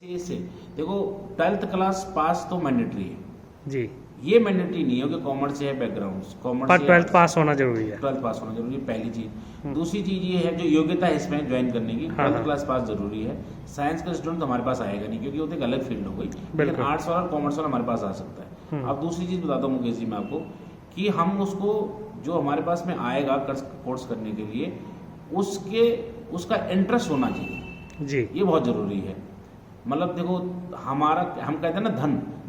से देखो 12th class pass तो मैंडेटरी है जी, ये मैंडेटरी नहीं है कि कॉमर्स से है बैकग्राउंड कॉमर्स पर 12th पास होना जरूरी है। 12th पास होना जरूरी है पहली चीज। दूसरी चीज ये है जो योग्यता है इसमें ज्वाइन करने की 12th क्लास पास जरूरी है। साइंस का स्टूडेंट तो हमारे पास आएगा नहीं क्योंकि वो तो एक अलग फील्ड हो गई, लेकिन आर्ट्स वाला कॉमर्स वाला हमारे पास आ सकता है। अब दूसरी चीज बताता हूँ मुकेश जी मैं आपको कि हम उसको जो हमारे पास में आएगा कोर्स करने के लिए उसका इंटरेस्ट होना चाहिए जी, ये बहुत जरूरी है। मतलब देखो हमारा हम कहते हैं ना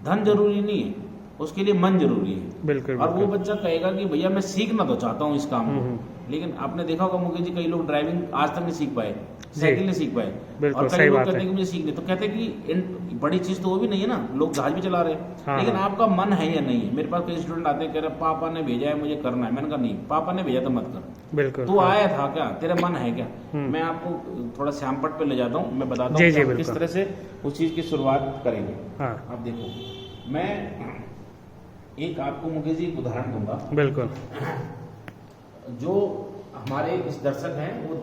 धन जरूरी नहीं है, उसके लिए मन जरूरी है। बिल्कुल। और वो बच्चा कहेगा कि भैया मैं सीखना तो चाहता हूँ इस काम को, लेकिन आपने देखा होगा मुकेश जी कई लोग ड्राइविंग आज तक नहीं सीख पाए, साइकिल नहीं सीख पाए, बिल्कुल, और कई सही लोग बात कहते है। हैं कि मुझे सीखने, तो कहते हैं कि बड़ी चीज तो वो भी नहीं है ना, लोग जहाज भी चला रहे हैं। हाँ, लेकिन हाँ। आपका मन है या नहीं है। मेरे पास कई स्टूडेंट आते हैं कह रहे पापा ने भेजा है मुझे करना है, मैंने कहा नहीं पापा ने भेजा तो मत कर, बिल्कुल। तू हाँ। आया था क्या, तेरा मन है क्या। मैं आपको थोड़ा श्यामपट पे ले जाता हूँ, मैं बताता जी, हूँ जी, कि हम किस बिल्कुल। तरह से उस चीज की शुरुआत करेंगे। हाँ, आप देखो मैं एक आपको मुकेश जी एक उदाहरण दूंगा। बिल्कुल। जो हमारे इस दर्शक हैं वो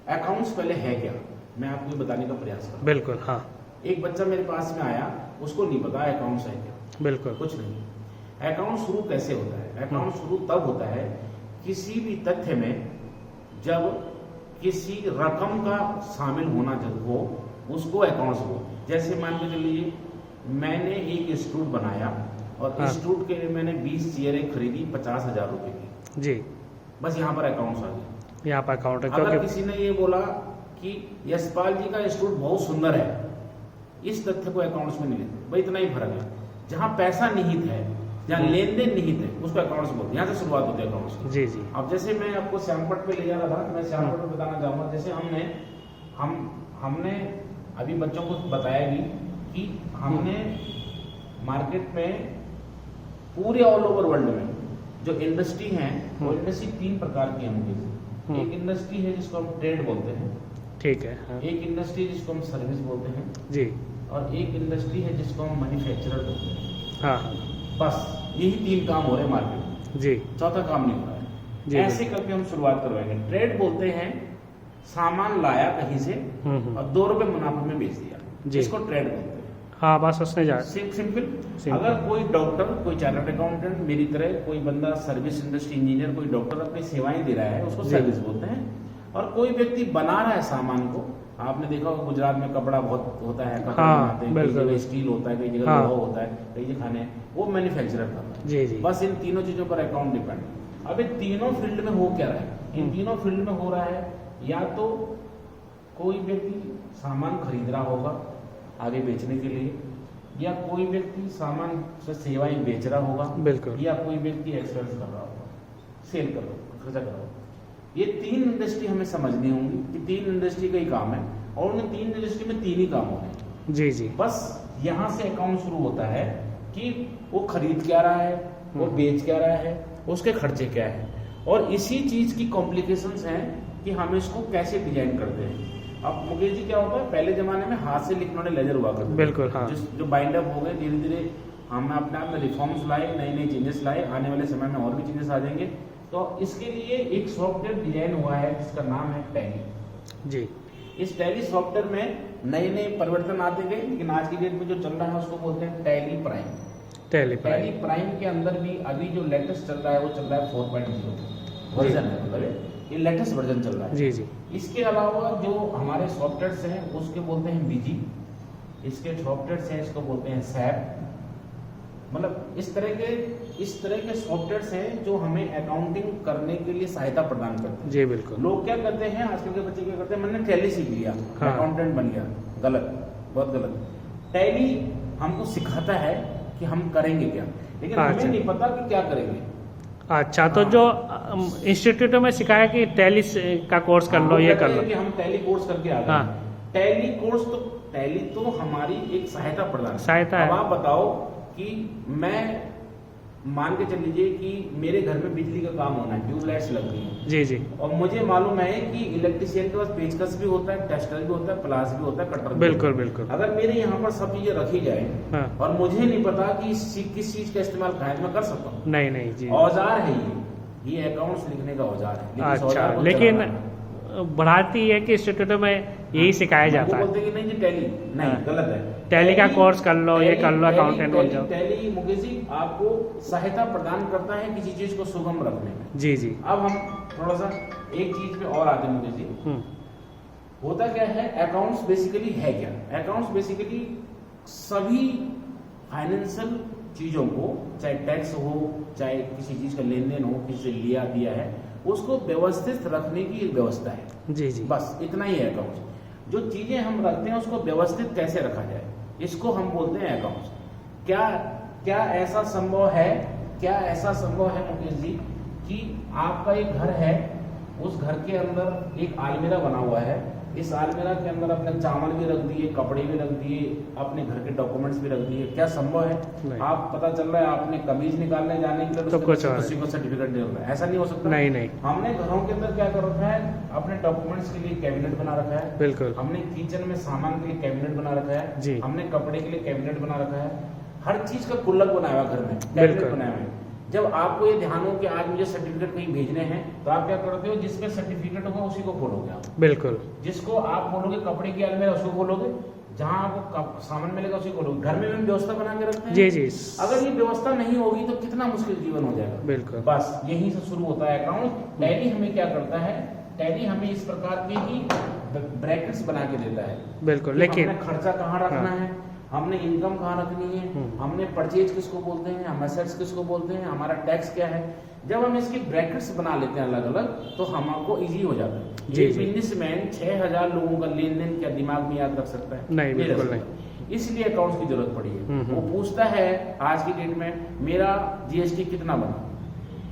अकाउंट्स पहले है क्या, मैं आपको ये बताने का प्रयास करूँ। बिल्कुल। हाँ, एक बच्चा मेरे पास में आया, उसको नहीं पता अकाउंट्स है क्या, बिल्कुल। कुछ नहीं। अकाउंट शुरू कैसे होता है, अकाउंट शुरू तब होता है किसी भी तथ्य में जब किसी रकम का शामिल होना जब हो उसको अकाउंट्स हो। जैसे मान के चलिए मैंने एक इंस्टीट्यूट बनाया और हाँ। इंस्टीट्यूट के लिए मैंने 20 चेयरें खरीदी 50,000 रुपए की, जी, बस यहाँ पर अकाउंट्स आ गए। यहाँ पर अकाउंट है अगर क्योंकि किसी ने ये बोला कि यशपाल जी का इंस्टीट्यूट बहुत सुंदर है, इस तथ्य को अकाउंट्स में नहीं लेते, भाई इतना ही फर्क है। जहाँ पैसा निहित है, जहाँ लेन देन निहित है, उसको अकाउंट्स बोलते हैं। यहाँ से शुरुआत होती है अकाउंट्स की। जी, जी, अब जैसे मैं आपको श्यामपट पे ले जा रहा था, मैं श्यामपट पे बताना चाहूंगा। जैसे हमने अभी बच्चों को बताया भी कि हमने मार्केट में पूरे ऑल ओवर वर्ल्ड में जो इंडस्ट्री है वो इंडस्ट्री 3 प्रकार की है मुझे। एक इंडस्ट्री है जिसको हम ट्रेड बोलते हैं, ठीक है। हाँ, एक इंडस्ट्री जिसको हम सर्विस बोलते हैं, जी, और एक इंडस्ट्री है जिसको हम मैन्युफैक्चरर बोलते हैं। हाँ, हाँ, बस यही 3 काम हो रहे हैं मार्केट में, जी, चौथा काम नहीं हो रहा जी, है। ऐसे करके हम शुरुआत करवाएंगे। ट्रेड बोलते हैं सामान लाया कहीं से और 2 रुपए मुनाफे में बेच दिया, जी। इसको ट्रेड बोलते हैं। हाँ, बस उसने जा सिंपल। सिंपल। अगर कोई डॉक्टर, कोई चार्टर्ड अकाउंटेंट मेरी तरह, कोई बंदा सर्विस इंडस्ट्री इंजीनियर, कोई डॉक्टर अपनी सेवाएं दे रहा है, उसको जी। सर्विस बोलते हैं। और कोई व्यक्ति बना रहा है सामान को, आपने देखा होगा गुजरात में कपड़ा बहुत होता है, कपड़ा हाँ, बनाते हैं, कई बिल्कुल। जगह स्टील होता है, कई जगह हाँ। लोहा होता है, कई जगह खाने, वो मैन्युफैक्चरर करता है। जी, जी, बस इन तीनों चीजों पर अकाउंट डिपेंड। अब इन तीनों फील्ड में हो क्या रहा है, इन तीनों फील्ड में हो रहा है या तो कोई व्यक्ति सामान खरीद रहा होगा आगे बेचने के लिए, या कोई व्यक्ति सामान से सेवाएं बेच रहा होगा, बिल्कुल। या कोई व्यक्ति एक्सपेंस कर रहा होगा, सेल कर रहा होगा, खर्चा कर रहा होगा। ये 3 इंडस्ट्री हमें समझनी होंगी कि 3 इंडस्ट्री का ही काम है, और उन 3 इंडस्ट्री में 3 ही काम होने हैं। जी, जी, बस यहाँ से अकाउंट शुरू होता है कि वो खरीद क्या रहा है, वो बेच क्या रहा है, उसके खर्चे क्या है, और इसी चीज की कॉम्प्लिकेशंस हैं कि हम इसको कैसे डिजाइन करते हैं। अब मुकेश जी क्या होता है, पहले जमाने में हाथ से लिखने वाले लेजर हुआ करते थे। बिल्कुल। हाँ, जो बाइंड अप हो गए, धीरे धीरे हम अपने आप में रिफॉर्म्स लाए, नए नए चेंजेस लाए, आने वाले समय में और भी चेंजेस आ जाएंगे। तो इसके लिए एक सॉफ्टवेयर डिजाइन हुआ है जिसका नाम है टैली। जी, इस टैली सॉफ्टवेयर में नए नए परिवर्तन आते गए, लेकिन आज की डेट में जो चल रहा है उसको बोलते हैं tally prime. Tally tally prime के अंदर भी अभी जो लेटेस्ट चल रहा है वो चल रहा है 4.0 वर्जन है, मतलब ये लेटेस्ट वर्जन चल रहा है। जी, जी, इसके अलावा जो हमारे सॉफ्टवेयर्स हैं उसके बोलते हैं बीजी, इसके सॉफ्टवेयर्स हैं इसको बोलते हैं सैप। मतलब इस तरह के सॉफ्टवेयर्स हैं जो हमें अकाउंटिंग करने के लिए सहायता प्रदान करते हैं। जी, बिल्कुल। लोग क्या करते हैं, आजकल के बच्चे क्या करते हैं, मैंने टैली सीख लिया, हाँ। अकाउंटेंट बन गया। गलत, बहुत गलत। टैली हमको सिखाता है कि हम करेंगे क्या, लेकिन हमें अच्छा। नहीं पता कि क्या करेंगे। अच्छा, तो जो इंस्टीट्यूटों में सिखाया कि टैली का कोर्स कर लो, वो ये कहते कर हैं लो। कि हम टैली कोर्स करके आ गए। हाँ। टैली तो हमारी एक सहायता प्रदान है। सहायता है। अब आप बताओ कि मैं मान के चल लीजिए कि मेरे घर में बिजली का काम होना है, ट्यूबलाइट्स लग गई हैं, जी, जी, और मुझे मालूम है कि इलेक्ट्रिशियन के पास पेचकस भी होता है, टेस्टर भी होता है, प्लास भी होता है, कटर भी बिल्कुल, होता है। बिल्कुल। अगर मेरे यहाँ पर सब चीजें रखी जाए हाँ, और मुझे नहीं पता कि किस चीज का इस्तेमाल कहाँ है, मैं कर सकता हूँ। नहीं, नहीं, जी। औजार है ये अकाउंट्स लिखने का औजार है, लेकिन इस अच्छा, औजार को लेकिन चलाना है। बढ़ाती है कि इंस्टीट्यूट में यही सिखाया जाता वो है? बोलते हैं कि नहीं जी टैली नहीं, हाँ। गलत है। टैली का कोर्स कर लो, ये कर लो, टैली- अकाउंटेंट बन जाओ। टैली मुकेश जी आपको सहायता प्रदान करता है किसी चीज को सुगम रखने में। जी जी। अब हम थोड़ा सा एक चीज पे और आते हैं मुकेश जी। हम्म, होता क्या है, अकाउंट्स बेसिकली है क्या? अकाउंट्स बेसिकली सभी फाइनेंशियल चीजों को, चाहे टैक्स हो, चाहे किसी चीज का लेन देन हो, किसी से लिया दिया है, उसको व्यवस्थित रखने की एक व्यवस्था है। जी जी। बस इतना ही है अकाउंट्स। जो चीजें हम रखते हैं उसको व्यवस्थित कैसे रखा जाए, इसको हम बोलते हैं अकाउंट्स। क्या क्या ऐसा संभव है, क्या ऐसा संभव है मुकेश जी कि आपका एक घर है, उस घर के अंदर एक अलमीरा बना हुआ है, इस अलमीरा के अंदर अपने चावल भी रख दिए, कपड़े भी रख दिए, अपने घर के डॉक्यूमेंट्स भी रख दिए, क्या संभव है? नहीं। आप पता चल रहा है आपने कमीज निकालने जाने के लिए तो कुछ और किसी को सर्टिफिकेट दे रहा है, ऐसा नहीं हो सकता। नहीं नहीं, हमने घरों के अंदर क्या कर रखा है, अपने डॉक्यूमेंट्स के लिए कैबिनेट बना रखा है, बिल्कुल। हमने किचन में सामान के लिए कैबिनेट बना रखा है जी। हमने कपड़े के लिए कैबिनेट बना रखा है, हर चीज का गुल्लक बनाया हुआ घर में, बिल्कुल। कैबिनेट बनाया हुआ है। जब आपको ये ध्यान हो कि आज मुझे सर्टिफिकेट कहीं भेजने हैं, तो आप क्या करते हो, जिसमें सर्टिफिकेट होगा उसी को खोलोगे आप। बिल्कुल। जिसको आप बोलोगे कपड़े की अलमीरा उसको खोलोगे, जहां आपको सामान मिलेगा उसी को खोलोगे। घर में भी व्यवस्था बना के रखते हैं। जी जी। अगर ये व्यवस्था नहीं होगी तो कितना मुश्किल जीवन हो जाएगा। बिल्कुल। बस यहीं से शुरू होता है अकाउंट। टैली हमें क्या करता है, टैली हमें इस प्रकार के ही ब्रैकेट्स बना के देता है। बिल्कुल, कि लेकिन हमने खर्चा कहाँ रखना है, हमने इनकम कहाँ रखनी है, हमने परचेज किसको बोलते हैं, हम एसेट्स किसको बोलते हैं, हमारा टैक्स क्या है। जब हम इसकी ब्रैकेट्स बना लेते हैं अलग अलग, तो हमको इजी हो जाता है। जी, एक जी। बिजनेसमैन 6000 लोगों का लेन देन क्या दिमाग में याद रख सकता है? नहीं, बिल्कुल रख सकता। इसलिए अकाउंट्स की जरूरत पड़ी है। वो पूछता है आज की डेट में मेरा जीएसटी कितना बना,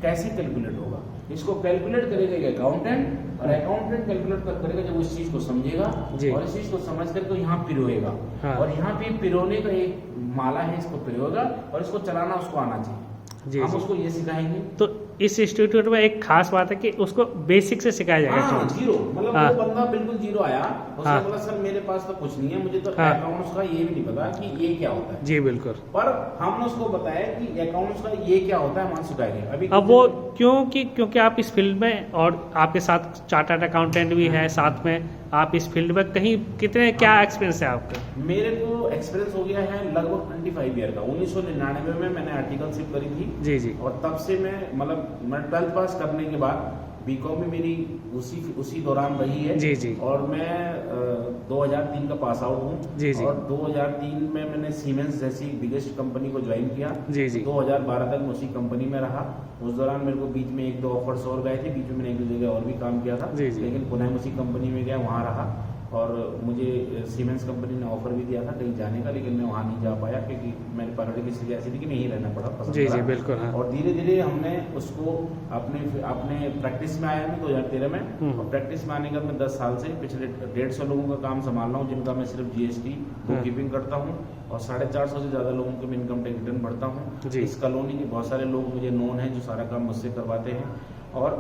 कैसे कैलकुलेट होगा, इसको कैलकुलेट करेगा एक अकाउंटेंट, और अकाउंटेंट कैलकुलेट करेगा जब वो इस चीज को समझेगा जी। और इस चीज को समझ करके यहाँ पिरोएगा। हाँ। और यहाँ पे पिरोने का एक माला है, इसको पिरोएगा और इसको चलाना उसको आना चाहिए। जी हम जी। उसको ये सिखाएंगे। तो इस इंस्टीट्यूट में एक खास बात है कि उसको बेसिक से सिखाया जाएगा। हाँ, जीरो, मतलब हाँ। वो बंदा बिल्कुल जीरो आया, उसने हाँ। बोला सर मेरे पास तो कुछ नहीं है, मुझे तो हाँ। अकाउंट्स का ये भी नहीं पता कि ये क्या होता है। जी बिल्कुल। पर हमने उसको बताया कि अकाउंट्स का ये क्या होता है, हम सिखाएंगे। अभी अब वो क्योंकि आप इस फील्ड में, और आपके साथ चार्टर्ड अकाउंटेंट भी है साथ में, आप इस फील्ड में कहीं कितने, क्या एक्सपीरियंस है आपका? मेरे को एक्सपीरियंस हो गया है लगभग 25 ईयर का। 1999 में मैंने आर्टिकलशिप करी थी। जी जी। और तब से मैं 12th पास करने के बाद बीकॉम में मेरी उसी दौरान रही है। जी जी। और मैं 2003 का पास आउट हूँ। जी जी। और 2003 में मैंने सीमेंस जैसी बिगेस्ट कंपनी को ज्वाइन किया। जी जी। 2012 तक मैं उसी कंपनी में रहा। उस दौरान मेरे को बीच में 1-2 ऑफर्स और गए थे, बीच में मैंने 1-2 जगह और भी काम किया था। जी जी। लेकिन पुनः उसी कंपनी में गया, वहाँ रहा। और मुझे सीमेंस कंपनी ने ऑफर भी दिया था कहीं जाने का, लेकिन मैं वहाँ नहीं जा पाया क्योंकि मेरी प्रायोरिटी की स्थिति ऐसी थी कि मैं यहीं रहना पड़ा, पसंद जी करा। जी बिल्कुल। हाँ। और धीरे धीरे हमने उसको अपने प्रैक्टिस में आया मैं 2013 में। और प्रैक्टिस में आने के बाद मैं 10 साल से पिछले 150 लोगों का काम संभाल रहा हूँ, जिनका मैं सिर्फ जीएसटी बुक कीपिंग करता हूँ। और 450 से ज़्यादा लोगों के मैं इनकम टैक्स रिटर्न भरता हूँ। जी। इस कॉलोनी के बहुत सारे लोग मुझे नोन हैं जो सारा काम मुझसे करवाते हैं। और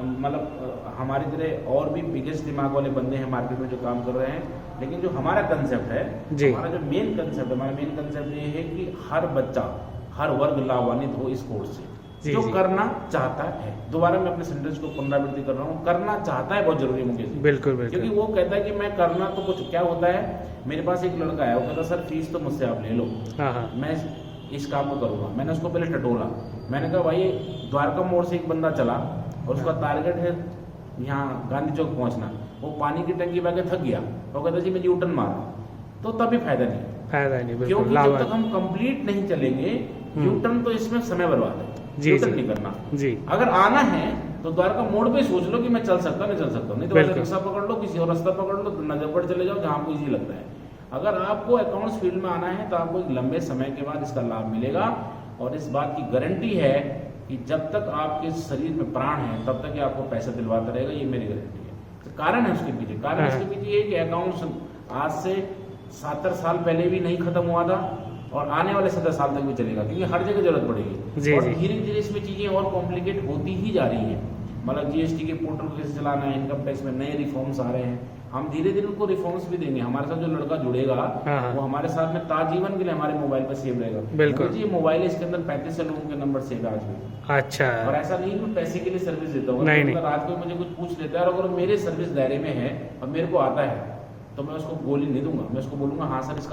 मतलब हमारी तरह और भी बिगेस्ट दिमाग वाले बंदे हैं मार्केट में जो काम कर रहे हैं। लेकिन जो हमारा कंसेप्ट है, जी। हमारा जो मेन कंसेप्ट है, हमारा मेन कंसेप्ट ये है कि हर बच्चा, हर वर्ग लाभान्वित हो इस कोर्स से, जी, जो जी। करना चाहता है। दोबारा मैं अपने सेंटेंस को पुनरावृत्ति कर रहा हूँ, करना चाहता है बहुत जरूरी है मुकेश जी। बिल्कुल क्योंकि बिल्कुल। वो कहता है कि मैं करना तो कुछ, क्या होता है, मेरे पास एक लड़का है, वो कहता सर फीस तो मुझसे आप ले लो, हाँ हाँ। मैं इस काम को करूंगा। मैंने उसको पहले टटोला, मैंने कहा भाई द्वारका मोड़ से एक बंदा चला और उसका टारगेट है यहाँ गांधी चौक पहुंचना, वो पानी की टंकी बह के थक गया, वो कहता जी मैं यूटर्न मारा, तो तभी फायदा नहीं। फायदा नहीं, बिल्कुल क्योंकि लाभ जब तक हम कंप्लीट नहीं चलेंगे, यूटर्न तो इसमें समय बर्बाद है, जी, यूटर्न जी। नहीं करना। जी अगर आना है तो द्वारका मोड़ पे सोच लो कि मैं चल सकता नहीं चल सकता, नहीं तो बिल्कुल। रिक्शा पकड़ लो, किसी और रास्ता पकड़ लो, नजरगढ़ चले जाओ जहाँ आपको इजी लगता है। अगर आपको अकाउंट्स फील्ड में आना है तो आपको एक लंबे समय के बाद इसका लाभ मिलेगा। और इस बात की गारंटी है कि जब तक आपके शरीर में प्राण है तब तक ही आपको पैसा दिलवाता रहेगा, ये मेरी गारंटी है। तो कारण है उसके पीछे, कारण हाँ। इसके पीछे ये कि अकाउंट्स आज से 70 साल पहले भी नहीं खत्म हुआ था और आने वाले 70 साल तक भी चलेगा, क्योंकि हर जगह जरूरत पड़ेगी। जी, और जी। धीरे धीरे इसमें चीजें और कॉम्प्लिकेट होती ही जा रही हैं। मतलब जीएसटी के पोर्टल को कैसे चलाना है, इनकम टैक्स में नए रिफॉर्म्स आ रहे हैं, हम धीरे धीरे उनको रिफॉर्म्स भी देंगे। हमारे साथ जो लड़का जुड़ेगा हाँ। वो हमारे साथ में ताजीवन के लिए हमारे मोबाइल पर सेव रहेगा। बिल्कुल। जी मोबाइल है, इसके अंदर 35 लोगों के नंबर सेव है आज भी। अच्छा। और ऐसा नहीं है मैं पैसे के लिए सर्विस देता हूँ। नहीं, अगर रात को मुझे कुछ पूछ लेता है और अगर मेरे सर्विस दायरे में है और मेरे को आता है तो मैं उसको गोली नहीं दूंगा, मैं उसको बोलूंगा हाँ सर इसका